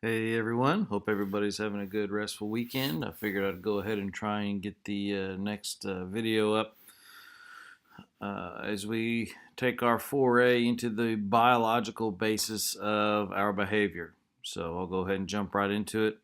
Hey everyone, hope everybody's having a good restful weekend. I figured I'd go ahead and try and get the next video up as we take our foray into the biological basis of our behavior. So I'll go ahead and jump right into it.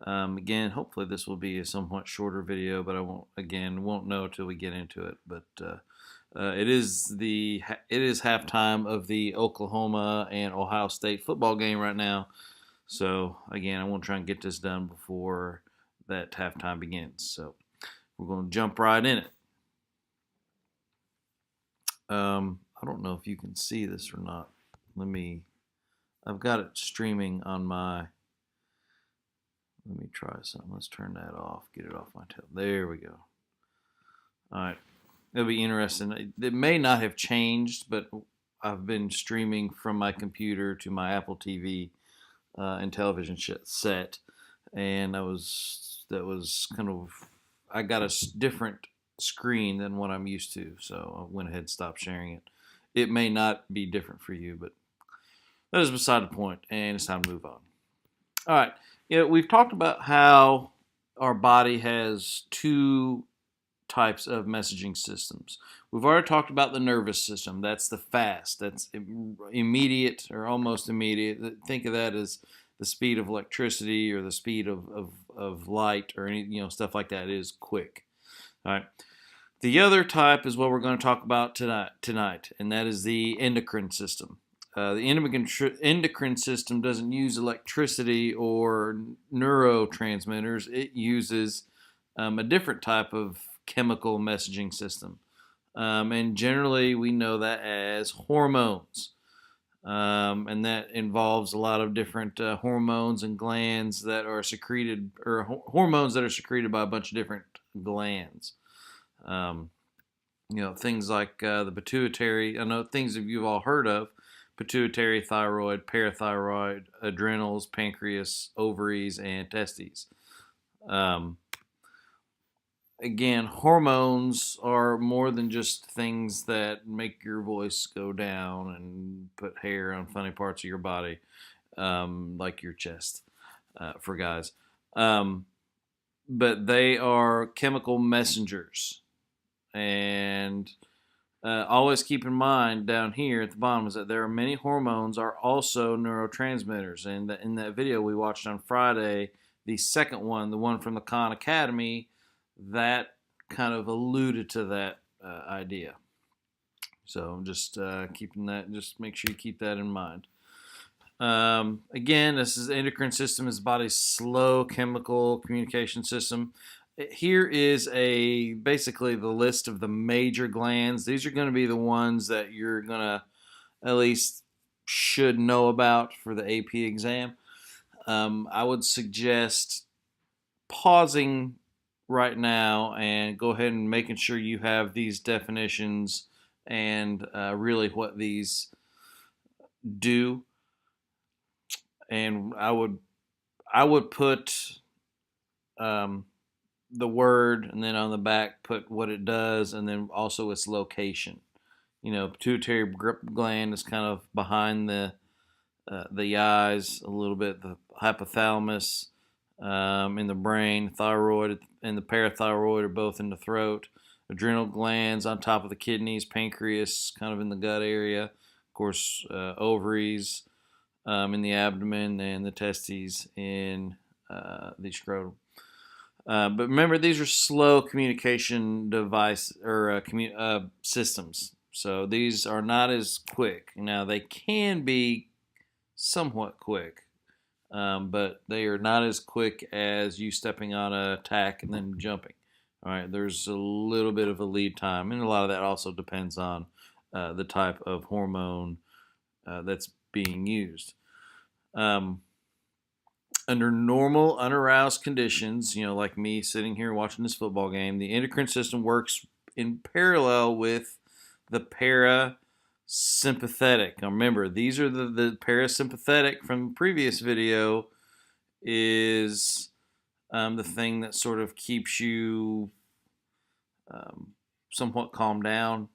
Again, hopefully this will be a somewhat shorter video, but I won't know till we get into it. But it is halftime of the Oklahoma and Ohio State football game right now. So again, I want to try and get this done before that halftime begins. So we're going to jump right in it. I don't know if you can see this or not. I've got it streaming on my, let me try something. Let's turn that off, get it off my tail. There we go. All right. It'll be interesting. It may not have changed, but I've been streaming from my computer to my Apple TV and television set, and that was kind of, I got a different screen than what I'm used to, so I went ahead and stopped sharing it. It may not be different for you, but that is beside the point, and it's time to move on. All right, we've talked about how our body has two types of messaging systems. We've already talked about the nervous system. That's the fast. That's immediate or almost immediate. Think of that as the speed of electricity or the speed of light or any stuff like that. It is quick. All right. The other type is what we're going to talk about tonight, and that is the endocrine system. The endocrine system doesn't use electricity or neurotransmitters. It uses a different type of chemical messaging system. And generally, we know that as hormones. And that involves a lot of different hormones and glands that are secreted, or hormones that are secreted by a bunch of different glands. Things like the pituitary. I know things that you've all heard of: pituitary, thyroid, parathyroid, adrenals, pancreas, ovaries, and testes. Again, hormones are more than just things that make your voice go down and put hair on funny parts of your body, like your chest, for guys. But they are chemical messengers. And always keep in mind down here at the bottom is that there are many hormones are also neurotransmitters. And in that video we watched on Friday, the second one, the one from the Khan Academy, that kind of alluded to that idea. So just keeping that, just make sure you keep that in mind. Again, this is the endocrine system, is the body's slow chemical communication system. Here is basically the list of the major glands. These are going to be the ones that you're going to at least should know about for the AP exam. I would suggest pausing right now and go ahead and making sure you have these definitions and really what these do. And I would put the word, and then on the back put what it does, and then also its location. Pituitary gland is kind of behind the eyes a little bit. The hypothalamus in the brain, thyroid and the parathyroid are both in the throat. Adrenal glands on top of the kidneys, pancreas kind of in the gut area. Of course, ovaries in the abdomen, and the testes in the scrotum. But remember, these are slow communication device or systems. So these are not as quick. Now they can be somewhat quick, but they are not as quick as you stepping on a tack and then jumping. All right, there's a little bit of a lead time, and a lot of that also depends on the type of hormone that's being used. Under normal, unaroused conditions, like me sitting here watching this football game, the endocrine system works in parallel with the parasympathetic. Now remember, these are the parasympathetic from the previous video is the thing that sort of keeps you somewhat calmed down,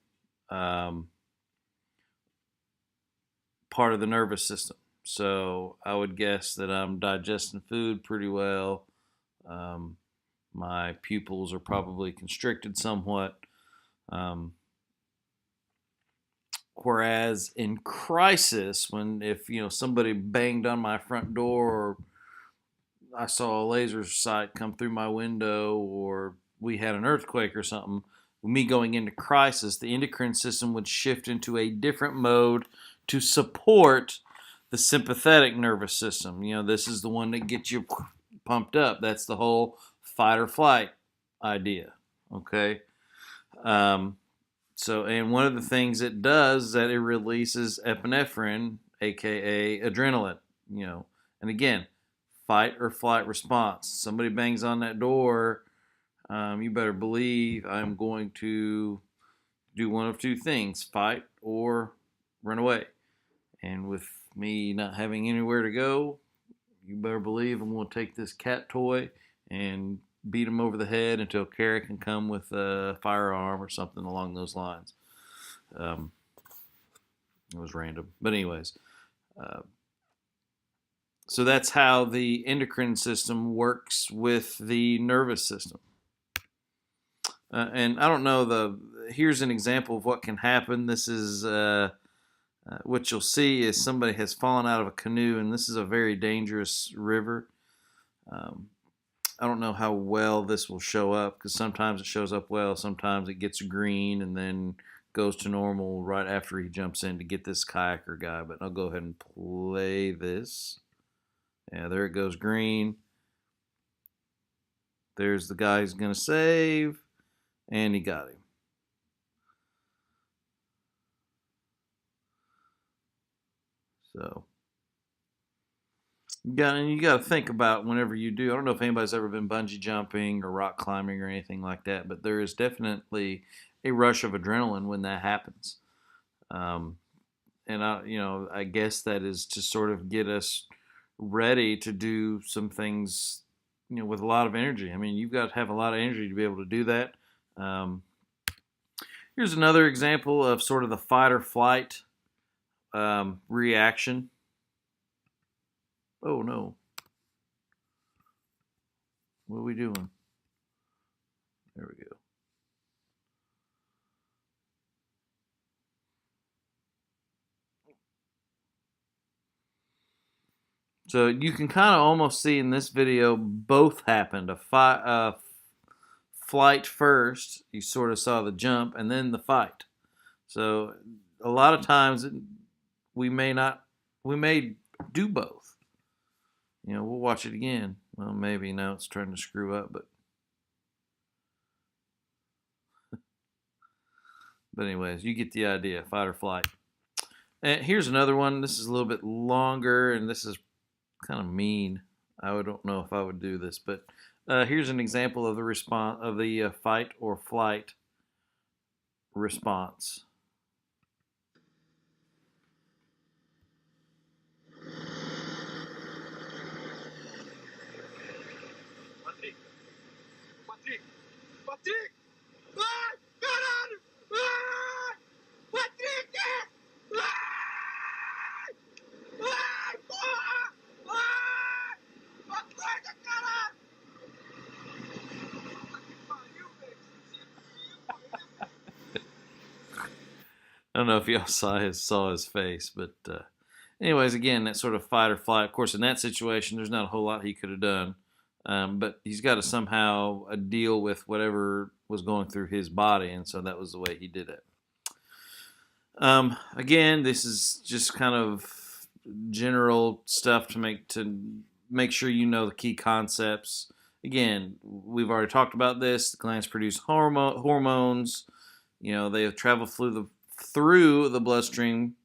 part of the nervous system. So I would guess that I'm digesting food pretty well. My pupils are probably constricted somewhat. Um, Whereas in crisis, when if somebody banged on my front door, or I saw a laser sight come through my window, or we had an earthquake or something, me going into crisis, the endocrine system would shift into a different mode to support the sympathetic nervous system. This is the one that gets you pumped up. That's the whole fight or flight idea. Okay. Um, and one of the things it does is that it releases epinephrine, aka adrenaline. And again, fight or flight response. Somebody bangs on that door, you better believe I'm going to do one of two things: fight or run away. And with me not having anywhere to go, you better believe I'm going to take this cat toy and beat him over the head until Kara can come with a firearm or something along those lines. It was random. But anyways, uh, so that's how the endocrine system works with the nervous system. And I don't know, here's an example of what can happen. This is what you'll see is somebody has fallen out of a canoe, and this is a very dangerous river. Um, I don't know how well this will show up, because sometimes it shows up well, sometimes it gets green and then goes to normal right after he jumps in to get this kayaker guy. But I'll go ahead and play this. Yeah, there it goes green. There's the guy he's going to save, and he got him. So you got to think about whenever you do. I don't know if anybody's ever been bungee jumping or rock climbing or anything like that, but there is definitely a rush of adrenaline when that happens. And I guess that is to sort of get us ready to do some things, with a lot of energy. I mean, you've got to have a lot of energy to be able to do that. Here's another example of sort of the fight or flight reaction. Oh no. What are we doing? There we go. So you can kind of almost see in this video both happened. A flight first, you sort of saw the jump, and then the fight. So a lot of times we may do both. We'll watch it again. Well, maybe now it's trying to screw up, but anyways, you get the idea. Fight or flight. And here's another one. This is a little bit longer, and this is kind of mean. I don't know if I would do this, but here's an example of the response of the fight or flight response. Patrick! Patrick! Patrick! Ai! Caralho! Ai! Patrick! Ai! Ai, porra! Ai! Acorda, caralho! Puta que pariu, velho! I don't know if y'all saw his face, but anyways, again, that sort of fight or flight. Of course, in that situation, there's not a whole lot he could have done, but he's got to somehow deal with whatever was going through his body, and so that was the way he did it. Again, this is just kind of general stuff to make sure you know the key concepts. Again, we've already talked about this. The glands produce hormones. They travel through the bloodstream.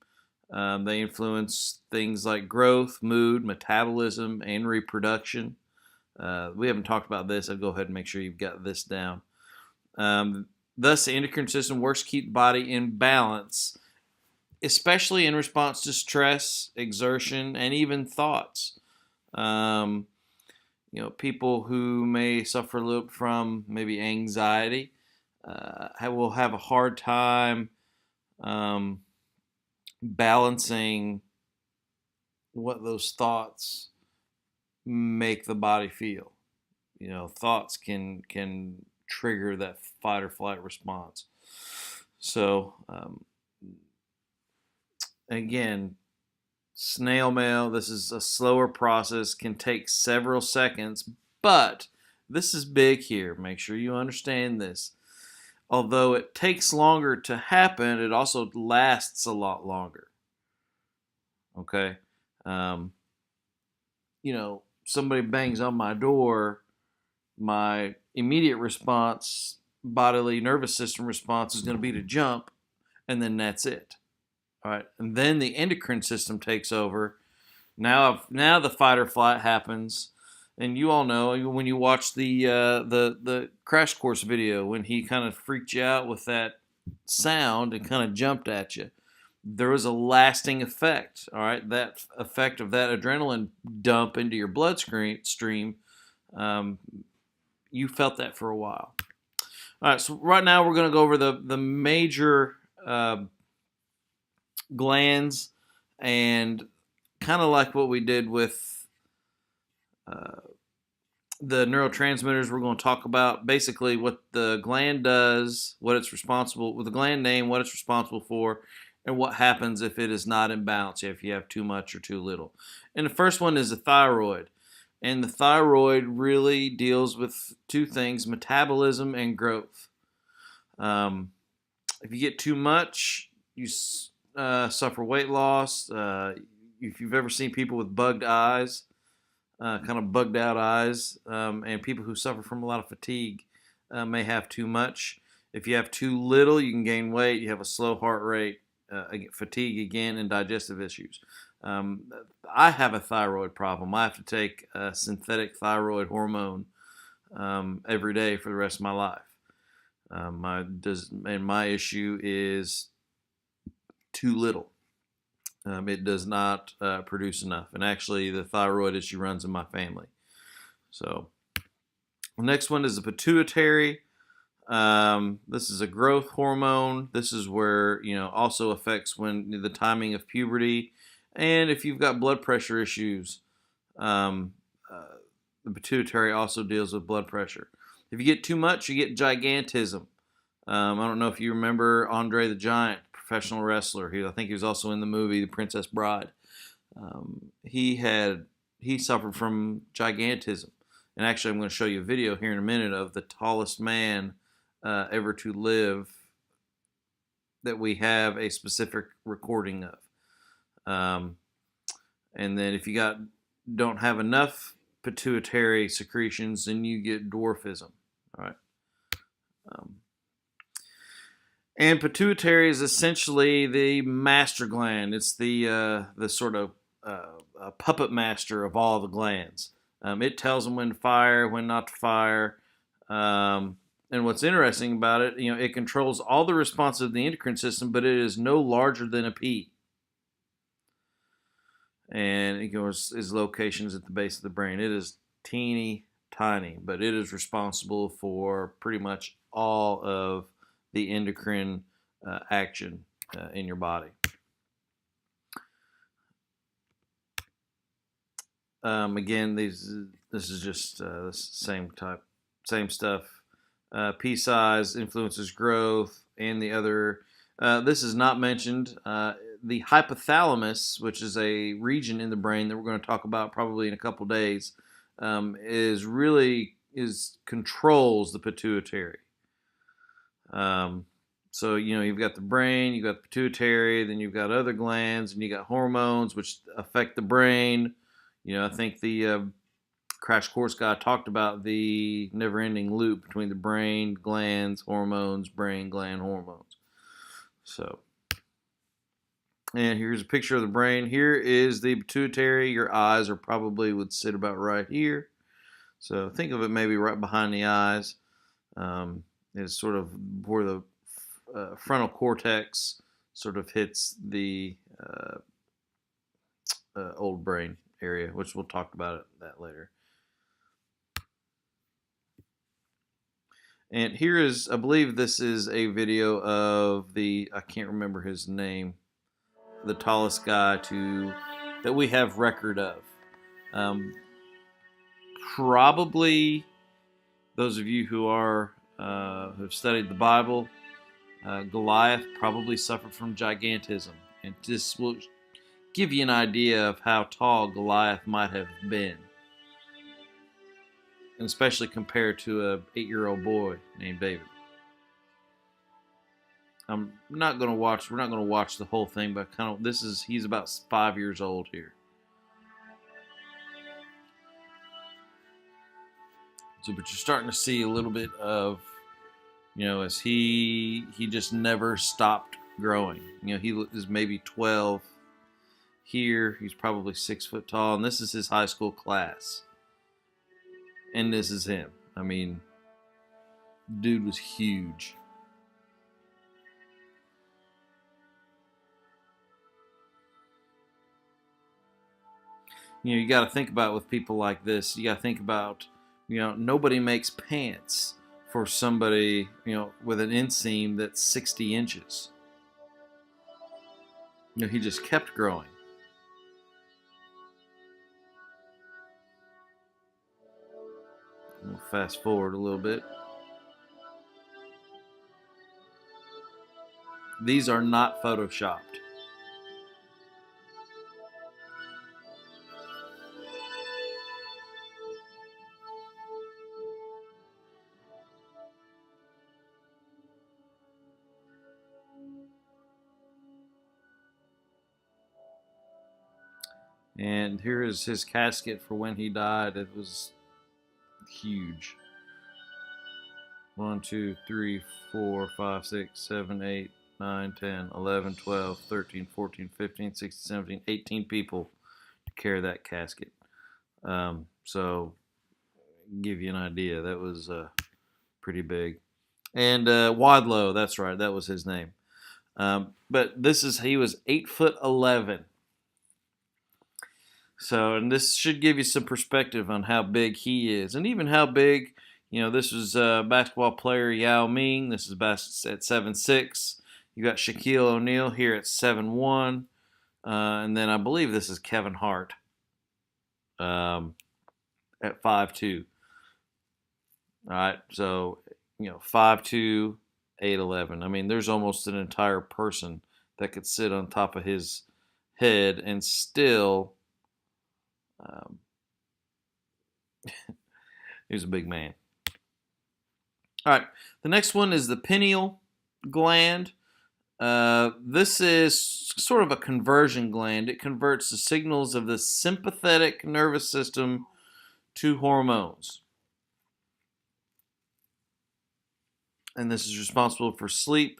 They influence things like growth, mood, metabolism, and reproduction. We haven't talked about this. I'll go ahead and make sure you've got this down. Thus, the endocrine system works to keep the body in balance, especially in response to stress, exertion, and even thoughts. People who may suffer a little from maybe anxiety will have a hard time balancing what those thoughts make the body feel. You know, thoughts can trigger that fight or flight response. So again, snail mail. This is a slower process, can take several seconds, but this is big here. Make sure you understand this. Although it takes longer to happen, it also lasts a lot longer. Okay, um, you know, somebody bangs on my door, my immediate response, bodily nervous system response, is going to be to jump, and then that's it. All right, and then the endocrine system takes over. Now the fight or flight happens, and you all know when you watch the crash course video when he kind of freaked you out with that sound and kind of jumped at you. There was a lasting effect. All right, that effect of that adrenaline dump into your bloodstream, um, you felt that for a while. All right, so right now we're going to go over the major glands, and kind of like what we did with uh, the neurotransmitters, we're going to talk about basically what the gland does, what it's responsible with the gland name, what it's responsible for, and what happens if it is not in balance, if you have too much or too little. And the first one is the thyroid. And the thyroid really deals with two things: metabolism and growth. If you get too much, you suffer weight loss. If you've ever seen people with bugged eyes, kind of bugged out eyes, and people who suffer from a lot of fatigue may have too much. If you have too little, you can gain weight, you have a slow heart rate, fatigue again, and digestive issues. I have a thyroid problem. I have to take a synthetic thyroid hormone every day for the rest of my life. My issue is too little. It does not produce enough. And actually, the thyroid issue runs in my family. So, the next one is the pituitary. This is a growth hormone. This is where, also affects when the timing of puberty. And if you've got blood pressure issues, the pituitary also deals with blood pressure. If you get too much, you get gigantism. I don't know if you remember Andre the Giant, professional wrestler. I think he was also in the movie The Princess Bride. He suffered from gigantism. And actually, I'm going to show you a video here in a minute of the tallest man ever to live that we have a specific recording of. And then if you don't have enough pituitary secretions, then you get dwarfism. All right. And pituitary is essentially the master gland. It's the sort of puppet master of all the glands. It tells them when to fire, when not to fire. And what's interesting about it, it controls all the responses of the endocrine system, but it is no larger than a pea. And it goes its locations at the base of the brain. It is teeny tiny, but it is responsible for pretty much all of the endocrine action in your body. Again, this is just the same stuff. Pea size influences growth, and the other. This is not mentioned. The hypothalamus, which is a region in the brain that we're going to talk about probably in a couple days, controls the pituitary. So you've got the brain, you've got the pituitary, then you've got other glands, and you got hormones which affect the brain. I think the crash course guy talked about the never-ending loop between the brain, glands, hormones, brain, gland, hormones. So, and here's a picture of the brain. Here is the pituitary. Your eyes would sit about right here. So think of it maybe right behind the eyes. Is sort of where the frontal cortex sort of hits the old brain area, which we'll talk about that later. And here is, I believe this is a video of I can't remember his name, the tallest guy to that we have record of. Um, Probably those of you who have studied the Bible, Goliath probably suffered from gigantism, and this will give you an idea of how tall Goliath might have been, and especially compared to a 8-year-old boy named David. I'm not going to watch. We're not going to watch the whole thing, but he's about 5 years old here. So, but you're starting to see a little bit of, as he just never stopped growing. He is maybe 12 here. He's probably 6 foot tall, and this is his high school class. And this is him. I mean, dude was huge. You got to think about with people like this. You got to think about, nobody makes pants for somebody, with an inseam that's 60 inches. He just kept growing. We'll fast forward a little bit. These are not photoshopped. And here is his casket for when he died. It was huge. 1, 2, 3, 4, 5, 6, 7, 8, 9, 10, 11, 12, 13, 14, 15, 16, 17, 18 people to carry that casket. So, give you an idea. That was pretty big. And Wadlow, that's right. That was his name. But he was 8'11". So, and this should give you some perspective on how big he is, and even how big. This was basketball player Yao Ming. This is at 7'6". You got Shaquille O'Neal here at 7'1", and then I believe this is Kevin Hart at 5'2". All right, so 5'2", 8'11". I mean, there's almost an entire person that could sit on top of his head and still. He was a big man. All right, the next one is the pineal gland. This is sort of a conversion gland. It converts the signals of the sympathetic nervous system to hormones. And this is responsible for sleep,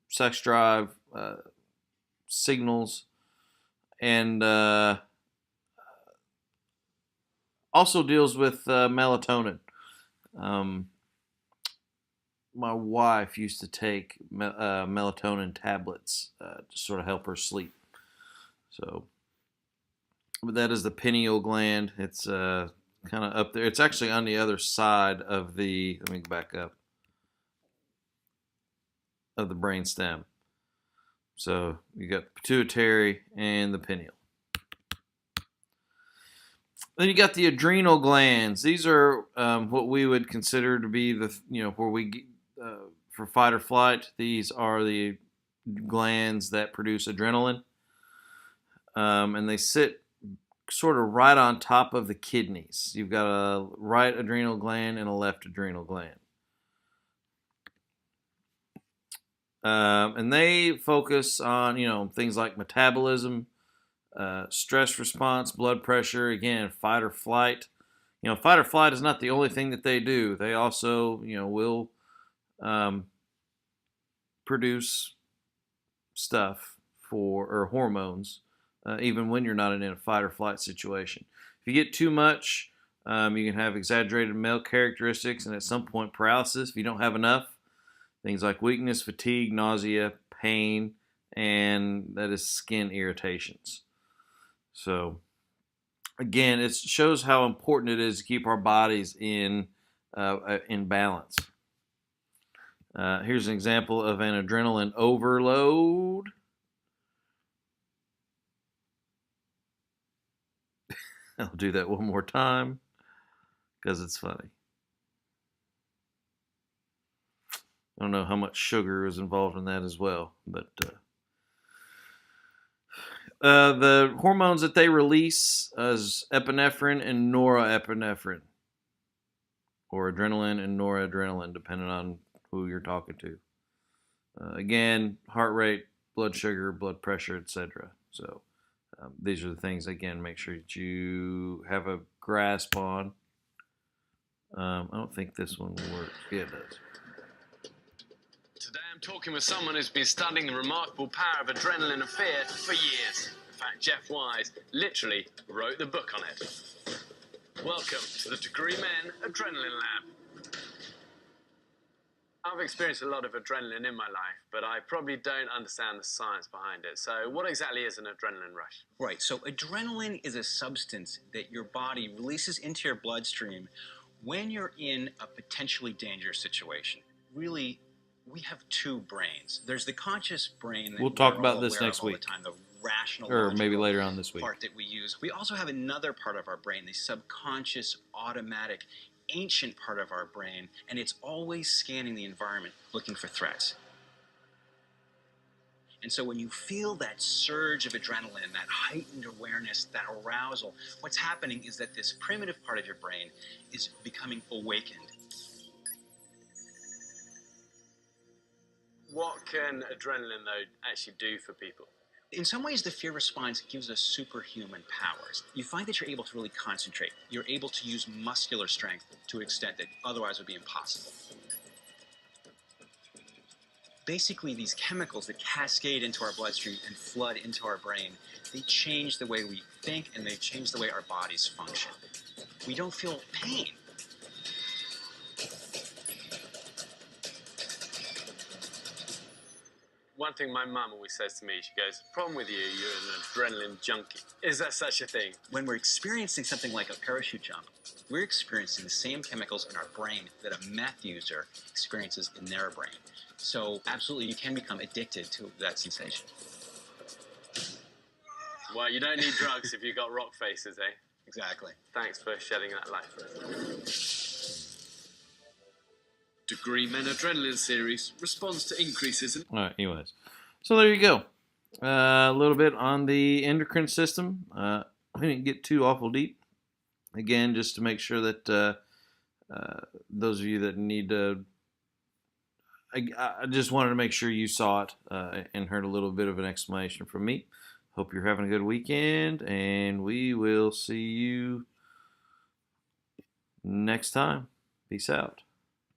sex drive, signals, and also deals with melatonin. My wife used to take melatonin tablets to sort of help her sleep. So, but that is the pineal gland. It's kind of up there. It's actually on the other side of the. Let me back up. Of the brain stem. So you got the pituitary and the pineal. Then you got the adrenal glands. These are what we would consider to be the where we for fight or flight. These are the glands that produce adrenaline, and they sit sort of right on top of the kidneys. You've got a right adrenal gland and a left adrenal gland. And they focus on things like metabolism, stress response, blood pressure. Again, fight or flight. Fight or flight is not the only thing that they do. They also will produce stuff or hormones even when you're not in a fight or flight situation. If you get too much, you can have exaggerated male characteristics and at some point paralysis. If you don't have enough, things like weakness, fatigue, nausea, pain, and that is skin irritations. So, again, it shows how important it is to keep our bodies in balance. Here's an example of an adrenaline overload. I'll do that one more time because it's funny. I don't know how much sugar is involved in that as well, but the hormones that they release is epinephrine and norepinephrine, or adrenaline and noradrenaline, depending on who you're talking to. Again, heart rate, blood sugar, blood pressure, etc. So these are the things, again, make sure that you have a grasp on. I don't think this one works. Yeah, it does. Today I'm talking with someone who's been studying the remarkable power of adrenaline and fear for years. In fact, Jeff Wise literally wrote the book on it. Welcome to the Degree Men Adrenaline Lab. I've experienced a lot of adrenaline in my life, but I probably don't understand the science behind it. So what exactly is an adrenaline rush? Right, so adrenaline is a substance that your body releases into your bloodstream when you're in a potentially dangerous situation. Really, we have two brains. There's the conscious brain that we'll talk we're about all this aware next of all week, the time, the rational, or maybe logical later on this week. part that we use. We also have another part of our brain, the subconscious, automatic, ancient part of our brain, and it's always scanning the environment looking for threats. And so when you feel that surge of adrenaline, that heightened awareness, that arousal, what's happening is that this primitive part of your brain is becoming awakened. What can adrenaline, though, actually do for people? In some ways, the fear response gives us superhuman powers. You find that you're able to really concentrate. You're able to use muscular strength to an extent that otherwise would be impossible. Basically, these chemicals that cascade into our bloodstream and flood into our brain, they change the way we think and they change the way our bodies function. We don't feel pain. One thing my mum always says to me, she goes, the problem with you, you're an adrenaline junkie. Is that such a thing? When we're experiencing something like a parachute jump, we're experiencing the same chemicals in our brain that a meth user experiences in their brain. So absolutely, you can become addicted to that sensation. Well, you don't need drugs if you've got rock faces, eh? Exactly. Thanks for shedding that light for us. Degree Men Adrenaline Series responds to increases in... All right, anyways. So there you go. A little bit on the endocrine system. I didn't get too awful deep. Again, just to make sure that those of you that need to... I just wanted to make sure you saw it and heard a little bit of an explanation from me. Hope you're having a good weekend, and we will see you next time. Peace out.